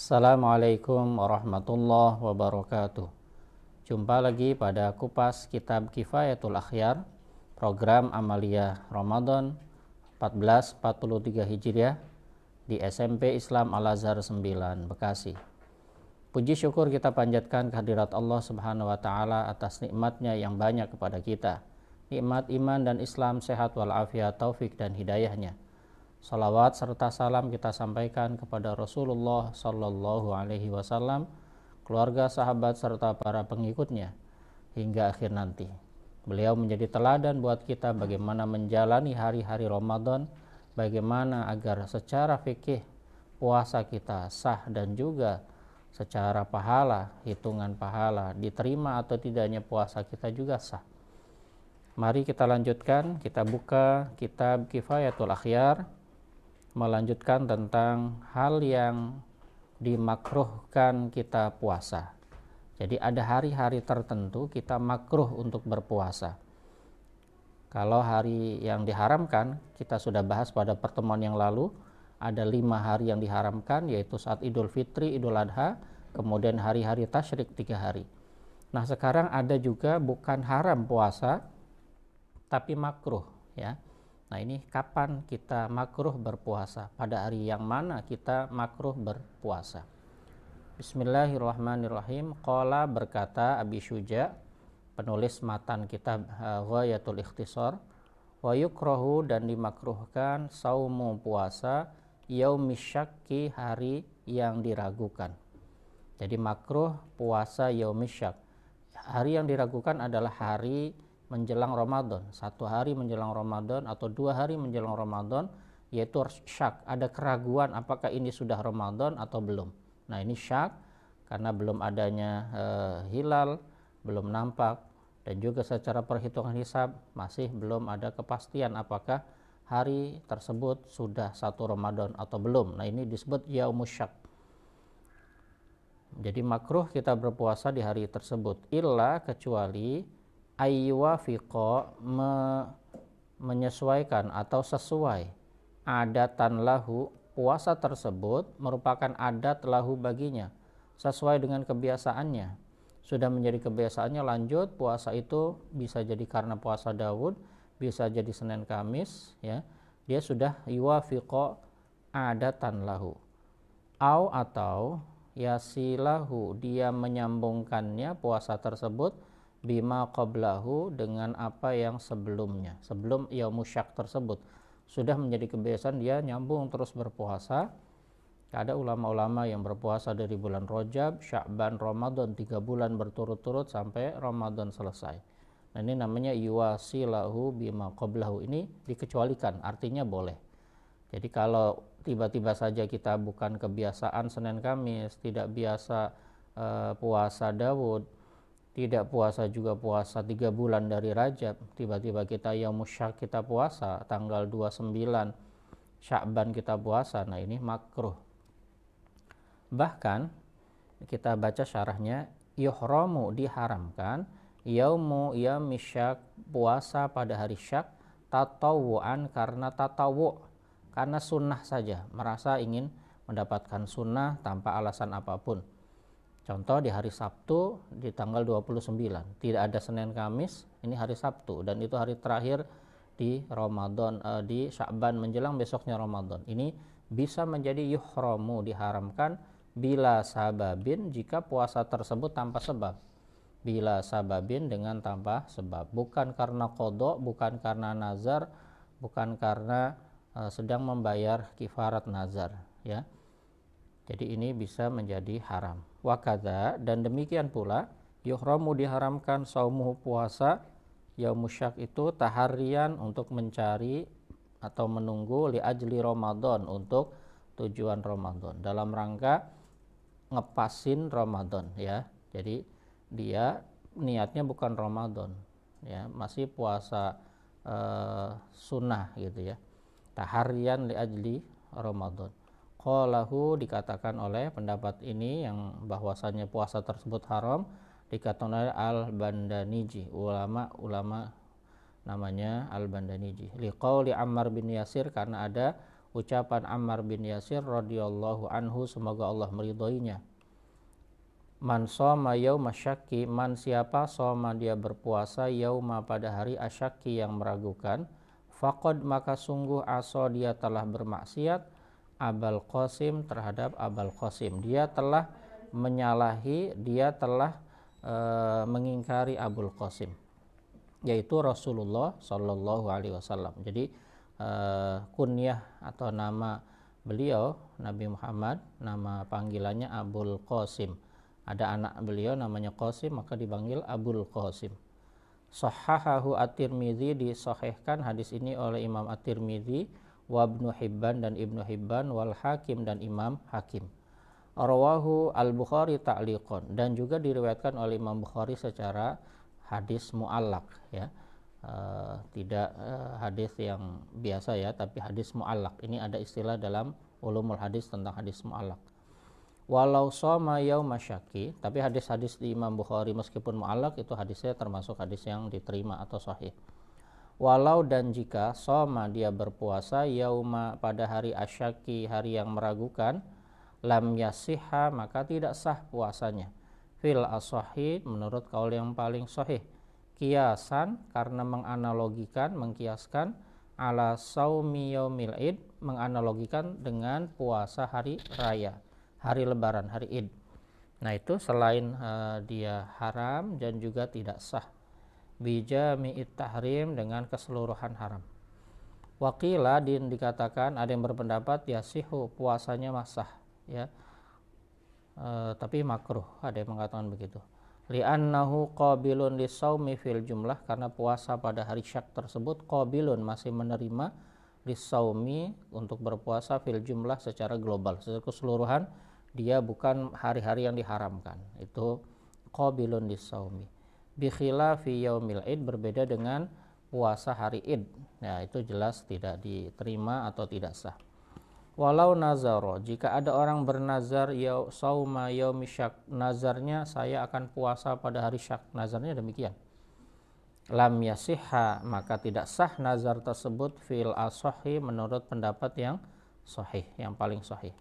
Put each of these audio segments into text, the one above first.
Assalamualaikum warahmatullahi wabarakatuh. Jumpa lagi pada Kupas Kitab Kifayatul Akhyar, program Amaliyah Ramadan 1443 Hijriah di SMP Islam Al-Azhar 9 Bekasi. Puji syukur kita panjatkan kehadirat Allah Subhanahu wa taala atas nikmatnya yang banyak kepada kita. Nikmat iman dan Islam, sehat walafiat, taufik dan hidayahnya. Salawat serta salam kita sampaikan kepada Rasulullah Sallallahu Alaihi Wasallam, keluarga, sahabat serta para pengikutnya hingga akhir nanti. Beliau menjadi teladan buat kita bagaimana menjalani hari-hari Ramadan, bagaimana agar secara fikih puasa kita sah dan juga secara pahala, hitungan pahala, diterima atau tidaknya puasa kita juga sah. Mari kita lanjutkan, kita buka kitab Kifayatul Akhyar, melanjutkan tentang hal yang dimakruhkan kita puasa. Jadi ada hari-hari tertentu kita makruh untuk berpuasa. Kalau hari yang diharamkan, kita sudah bahas pada pertemuan yang lalu, ada 5 hari yang diharamkan, yaitu saat Idul Fitri, Idul Adha, kemudian hari-hari tasyrik 3 hari. Nah, sekarang ada juga bukan haram puasa, tapi makruh, ya. Nah, ini kapan kita makruh berpuasa? Pada hari yang mana kita makruh berpuasa? Bismillahirrahmanirrahim. Qala, berkata Abi Syuja, penulis matan kitab Ghayatul Ikhtisar, wa yukrahu, dan dimakruhkan saumu puasa yaumis syakki, hari yang diragukan. Jadi makruh puasa yaumis syak. Hari yang diragukan adalah hari menjelang Ramadan, 1 hari menjelang Ramadan atau 2 hari menjelang Ramadan, yaitu syak, ada keraguan apakah ini sudah Ramadan atau belum. Nah, ini syak karena belum adanya hilal, belum nampak, dan juga secara perhitungan hisab masih belum ada kepastian apakah hari tersebut sudah 1 Ramadan atau belum. Nah, ini disebut yaumus syak. Jadi makruh kita berpuasa di hari tersebut, illa, kecuali aywafiqo, menyesuaikan atau sesuai, adatan lahu, puasa tersebut merupakan adat lahu baginya, sesuai dengan kebiasaannya. Sudah menjadi kebiasaannya, lanjut puasa itu bisa jadi karena puasa Daud, bisa jadi Senin Kamis, ya. Dia sudah yuwafiqo adatan lahu. Atau yasilahu, dia menyambungkannya puasa tersebut bima qablahu, dengan apa yang sebelumnya, sebelum yaumus syak tersebut sudah menjadi kebiasaan, dia nyambung terus berpuasa. Ada ulama-ulama yang berpuasa dari bulan Rajab, Sya'ban, Ramadan, 3 bulan berturut-turut sampai Ramadan selesai. Nah, ini namanya yuwasilahu bima qablahu. Ini dikecualikan, artinya boleh. Jadi kalau tiba-tiba saja kita bukan kebiasaan Senin Kamis, tidak biasa puasa Daud, tidak puasa juga puasa 3 bulan dari Rajab, tiba-tiba kita yaumus syak kita puasa, tanggal 29 Sya'ban kita puasa, nah ini makruh. Bahkan kita baca syarahnya, yuhramu, diharamkan, yaumu yaumis syak, puasa pada hari syak, tatawu'an, karena tatawu', karena sunnah saja, merasa ingin mendapatkan sunnah tanpa alasan apapun. Contoh di hari Sabtu di tanggal 29, tidak ada Senin Kamis, ini hari Sabtu, dan itu hari terakhir di Ramadan, di Sya'ban menjelang besoknya Ramadan. Ini bisa menjadi yuhramu, diharamkan, bila sababin, jika puasa tersebut tanpa sebab. Bila sababin, dengan tanpa sebab, bukan karena qadha, bukan karena nazar, bukan karena sedang membayar kifarat nazar, ya. Jadi ini bisa menjadi haram. Wakadha, dan demikian pula, yuhramu, diharamkan, saumuhu, puasa yaumus syak itu, taharian, untuk mencari atau menunggu, li ajli Ramadan, untuk tujuan Ramadan, dalam rangka ngepasin Ramadan, ya. Jadi dia niatnya bukan Ramadan, ya, masih puasa sunnah gitu, ya. Taharian li ajli Ramadan. Qalahu, dikatakan oleh pendapat ini yang bahwasannya puasa tersebut haram, dikatakan oleh Al-Bandaniji, ulama namanya Al-Bandaniji, liqauli Ammar bin Yasir, karena ada ucapan Ammar bin Yasir radhiyallahu anhu, semoga Allah meridhoinya. Man shoma yauma syakki, man siapa shoma dia berpuasa yauma pada hari asyakki yang meragukan, faqad maka sungguh aso dia telah bermaksiat Abul Qasim terhadap Abul Qasim. Dia telah menyalahi, dia telah mengingkari Abul Qasim, yaitu Rasulullah Shallallahu Alaihi Wasallam. Jadi kunyah atau nama beliau Nabi Muhammad, nama panggilannya Abul Qasim. Ada anak beliau namanya Qasim, maka dipanggil Abul Qasim. Sahhahahu At-Tirmidzi, disahihkan hadis ini oleh Imam At-Tirmidzi, wa Ibnu Hibban dan Ibnu Hibban, wal Hakim dan Imam Hakim. Rawahu Al-Bukhari ta'liqan, dan juga diriwayatkan oleh Imam Bukhari secara hadis mu'allaq ya. Tidak hadis yang biasa ya, tapi hadis mu'allaq. Ini ada istilah dalam ulumul hadis tentang hadis mu'allaq. Walau shoma yauma syakki, tapi hadis-hadis di Imam Bukhari meskipun mu'allaq itu hadisnya termasuk hadis yang diterima atau sahih. Walau dan jika shoma dia berpuasa yauma pada hari asyaki, hari yang meragukan, lam yasihha maka tidak sah puasanya. Fil asohi, menurut kaul yang paling sahih, kiasan karena menganalogikan, mengkiaskan, ala saumi yaumil id, menganalogikan dengan puasa hari raya, hari lebaran, hari id. Nah itu selain dia haram dan juga tidak sah, bijami'it tahrim, dengan keseluruhan haram. Waqila, dikatakan ada yang berpendapat yasihu, puasanya masah ya, tapi makruh, ada yang mengatakan begitu. Li'annahu qabilun lisaumi fil jumlah, karena puasa pada hari syak tersebut qabilun, masih menerima, lisaumi, untuk berpuasa, fil jumlah, secara global, secara keseluruhan, dia bukan hari-hari yang diharamkan, itu qabilun lisaumi. Bi khilafi yaumil id, berbeda dengan puasa hari id, ya itu jelas tidak diterima atau tidak sah. Walau nazaro, jika ada orang bernazar sauma yaumi syak, nazarnya saya akan puasa pada hari syak, nazarnya demikian, lam yasihha maka tidak sah nazar tersebut, fil asohi, menurut pendapat yang sahih, yang paling sahih.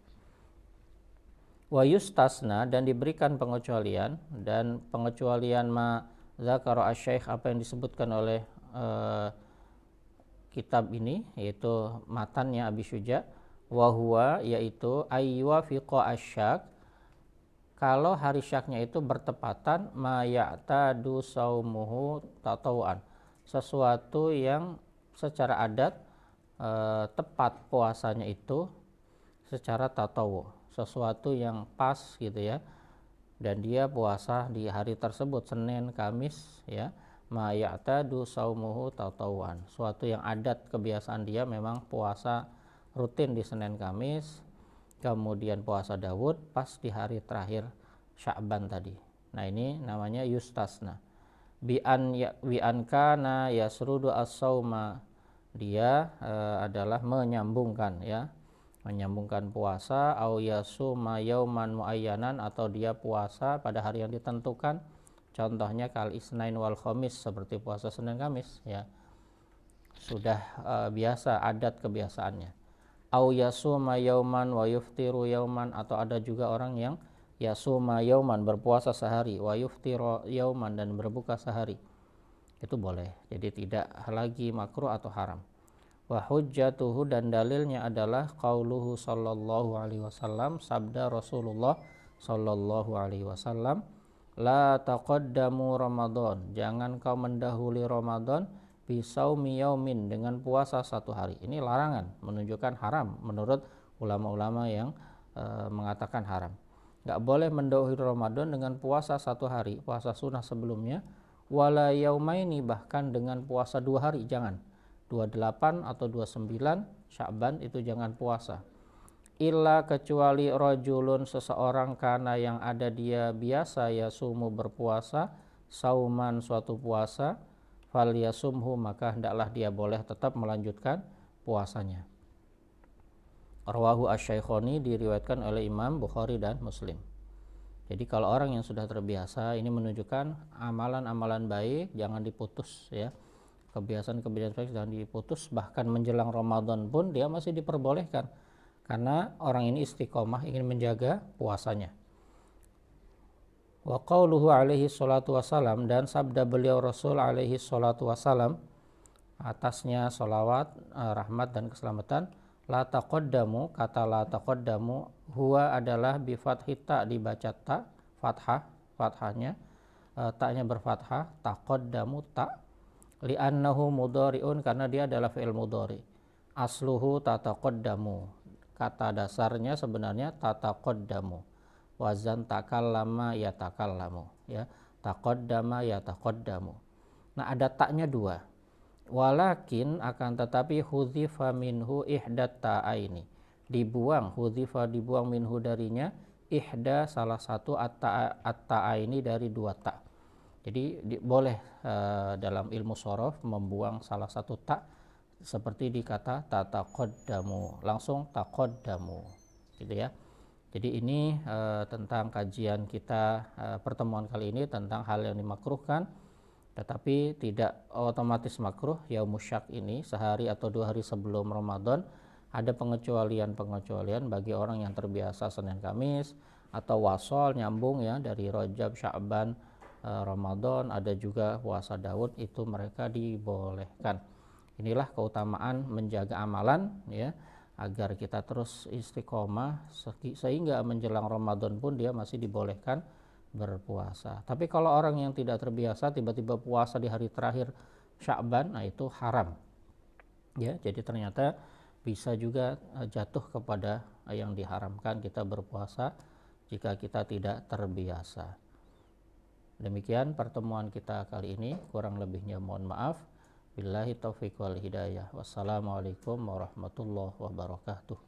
Wa yustasna, dan diberikan pengecualian, dan pengecualian ma zakara asy-syaikh, apa yang disebutkan oleh kitab ini, yaitu matannya Abi Syuja, wahwa, yaitu ayyuwafiqa asyak, kalau hari syaknya itu bertepatan, ma ya'tadu saumuhu tatawuan, sesuatu yang secara adat tepat puasanya itu secara tatawu, sesuatu yang pas gitu ya, dan dia puasa di hari tersebut, Senin, Kamis ya, ma ya'tadu saumuhu tatawuan, suatu yang adat kebiasaan dia memang puasa rutin di Senin Kamis, kemudian puasa Daud pas di hari terakhir Sya'ban tadi. Nah ini namanya yustasna. Bi'an kana yasrudu as-sauma, dia adalah menyambungkan ya, menyambungkan puasa, au yasuma yauman muayyanan, atau dia puasa pada hari yang ditentukan, contohnya kal isnain wal khamis, seperti puasa Senin Kamis ya, sudah biasa, adat kebiasaannya. Au yasuma yauman wa yuftiru yauman, atau ada juga orang yang yasuma yauman, berpuasa sehari, wa yuftiru yauman, dan berbuka sehari, itu boleh, jadi tidak lagi makruh atau haram. Wa hujjatuhu, dan dalilnya adalah qauluhu sallallahu alaihi wasallam, sabda Rasulullah sallallahu alaihi wasallam, la taqaddamu Ramadan, jangan kau mendahului Ramadan, bisaumi yaumin, dengan puasa satu hari. Ini larangan, menunjukkan haram menurut ulama-ulama yang mengatakan haram. Gak boleh mendahului Ramadan dengan puasa satu hari, puasa sunnah sebelumnya, wala yaumaini, bahkan dengan puasa 2 hari, jangan 28 atau 29 Sya'ban, itu jangan puasa. Illa, kecuali rajulun, seseorang, kana yang ada dia biasa yasumu, berpuasa, sauman, suatu puasa, fal yasumhu, maka hendaklah dia boleh tetap melanjutkan puasanya. Rawahu asy-Syaikhani, diriwayatkan oleh Imam Bukhari dan Muslim. Jadi kalau orang yang sudah terbiasa, ini menunjukkan amalan-amalan baik jangan diputus ya. kebiasaan-kebiasaan baik sedang diputus, bahkan menjelang Ramadan pun dia masih diperbolehkan karena orang ini istiqomah ingin menjaga puasanya. Wa qauluhu alaihi salatu wassalam, dan sabda beliau Rasul alaihi salatu wassalam, atasnya salawat, rahmat dan keselamatan, la taqaddamu, kata la taqaddamu huwa adalah bi fathhi ta, dibaca ta fathahnya, taknya berfathah, taqaddamu ta, li'annahu mudhari'un, karena dia adalah fi'il mudhari. Asluhu tataqaddamu, kata dasarnya sebenarnya tataqaddamu, wazan takallama yatakallamu, ya, taqaddama yataqaddamu. Nah, ada taknya dua. Walakin, akan tetapi, hudhifa minhu ihdat ta'aini, dibuang, hudhifa dibuang, minhu darinya, ihda salah satu at-ta'aini dari dua ta. Jadi boleh dalam ilmu shorof membuang salah satu ta, seperti di kata tataqaddamu, langsung taqaddamu, gitu ya. Jadi ini tentang kajian kita pertemuan kali ini tentang hal yang dimakruhkan tetapi tidak otomatis makruh. Yaumus syak ini, sehari atau 2 hari sebelum Ramadan, ada pengecualian bagi orang yang terbiasa Senin Kamis atau wasol nyambung ya dari Rajab, Sya'ban, Ramadan, ada juga puasa Daud, itu mereka dibolehkan. Inilah keutamaan menjaga amalan ya, agar kita terus istiqomah sehingga menjelang Ramadan pun dia masih dibolehkan berpuasa. Tapi kalau orang yang tidak terbiasa tiba-tiba puasa di hari terakhir Sya'ban, nah itu haram. Ya, jadi ternyata bisa juga jatuh kepada yang diharamkan kita berpuasa jika kita tidak terbiasa. Demikian pertemuan kita kali ini, kurang lebihnya mohon maaf. Billahi taufiq wal hidayah. Wassalamualaikum warahmatullahi wabarakatuh.